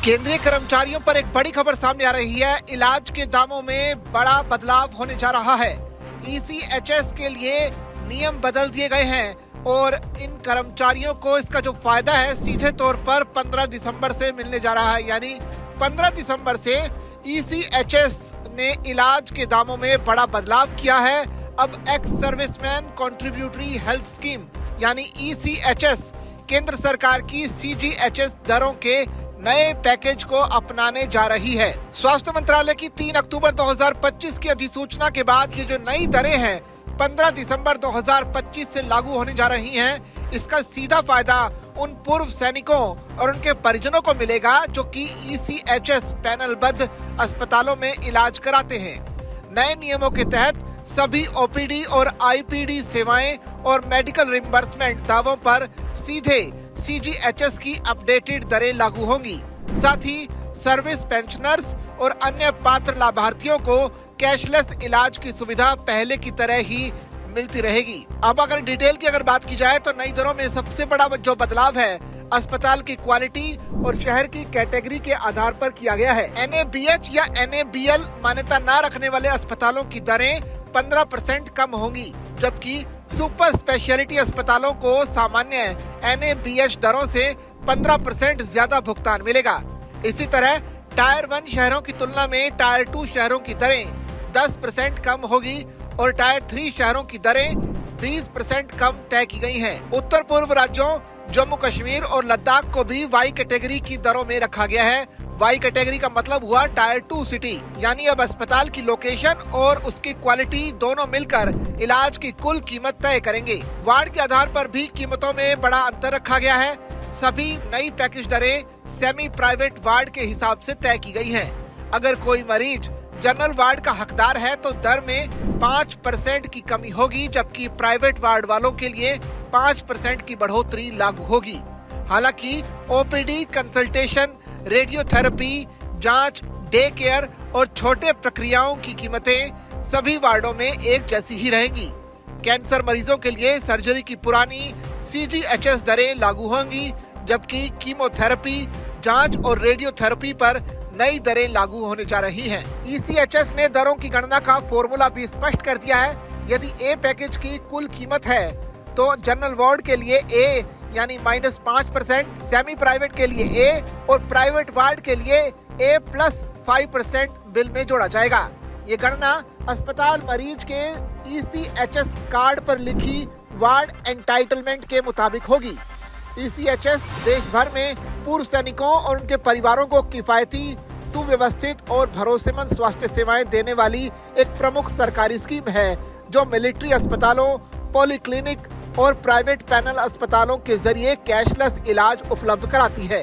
केंद्रीय कर्मचारियों पर एक बड़ी खबर सामने आ रही है। इलाज के दामों में बड़ा बदलाव होने जा रहा है। ECHS के लिए नियम बदल दिए गए हैं और इन कर्मचारियों को इसका जो फायदा है सीधे तौर पर 15 दिसंबर से मिलने जा रहा है। यानी 15 दिसंबर से ECHS ने इलाज के दामों में बड़ा बदलाव किया है। अब ex serviceman contributory health scheme यानी ECHS केंद्र सरकार की CGHS दरों के नए पैकेज को अपनाने जा रही है। स्वास्थ्य मंत्रालय की 3 अक्टूबर 2025 की अधिसूचना के बाद ये जो नई दरें हैं 15 दिसंबर 2025 से लागू होने जा रही हैं। इसका सीधा फायदा उन पूर्व सैनिकों और उनके परिजनों को मिलेगा जो कि ECHS पैनलबद्ध अस्पतालों में इलाज कराते हैं। नए नियमों के तहत सभी OPD और IPD सेवाएं और मेडिकल रिम्बर्समेंट दावों पर सीधे CGHS की अपडेटेड दरें लागू होंगी। साथ ही सर्विस पेंशनर्स और अन्य पात्र लाभार्थियों को कैशलेस इलाज की सुविधा पहले की तरह ही मिलती रहेगी। अब अगर डिटेल की बात की जाए तो नई दरों में सबसे बड़ा जो बदलाव है अस्पताल की क्वालिटी और शहर की कैटेगरी के आधार पर किया गया है। NABH या NABL मान्यता न रखने वाले अस्पतालों की दरें 15% कम होंगी, जबकि सुपर स्पेशलिटी अस्पतालों को सामान्य NABH दरों से 15% ज्यादा भुगतान मिलेगा। इसी तरह टायर 1 शहरों की तुलना में टायर 2 शहरों की दरें 10% कम होगी और टायर 3 शहरों की दरें 20% कम तय की गई हैं। उत्तर पूर्व राज्यों जम्मू कश्मीर और लद्दाख को भी वाई कैटेगरी की दरों में रखा गया है। वाई कैटेगरी का मतलब हुआ टायर 2 सिटी, यानी अब अस्पताल की लोकेशन और उसकी क्वालिटी दोनों मिलकर इलाज की कुल कीमत तय करेंगे। वार्ड के आधार पर भी कीमतों में बड़ा अंतर रखा गया है। सभी नई पैकेज दरें सेमी प्राइवेट वार्ड के हिसाब से तय की गई हैं। अगर कोई मरीज जनरल वार्ड का हकदार है तो दर में 5% की कमी होगी, जबकि प्राइवेट वार्ड वालों के लिए 5% की बढ़ोतरी लागू होगी। हालांकि OPD, कंसल्टेशन, रेडियोथेरेपी, जांच, डे केयर और छोटे प्रक्रियाओं की कीमतें सभी वार्डों में एक जैसी ही रहेंगी। कैंसर मरीजों के लिए सर्जरी की पुरानी CGHS दरें लागू होंगी, जबकि कीमोथेरेपी, जांच और रेडियोथेरेपी पर नई दरें लागू होने जा रही हैं। ECHS ने दरों की गणना का फॉर्मूला भी स्पष्ट कर दिया है। यदि A पैकेज की कुल कीमत है तो जनरल वार्ड के लिए A यानी -5%, सेमी प्राइवेट के लिए A और प्राइवेट वार्ड के लिए A+5% बिल में जोड़ा जाएगा। ये गणना अस्पताल मरीज के ECHS कार्ड पर लिखी वार्ड एंटाइटलमेंट के मुताबिक होगी। ECHS देश भर में पूर्व सैनिकों और उनके परिवारों को किफायती, सुव्यवस्थित और भरोसेमंद स्वास्थ्य सेवाएं देने वाली एक प्रमुख सरकारी स्कीम है जो मिलिट्री अस्पतालों, पॉलीक्लिनिक और प्राइवेट पैनल अस्पतालों के जरिए कैशलेस इलाज उपलब्ध कराती है।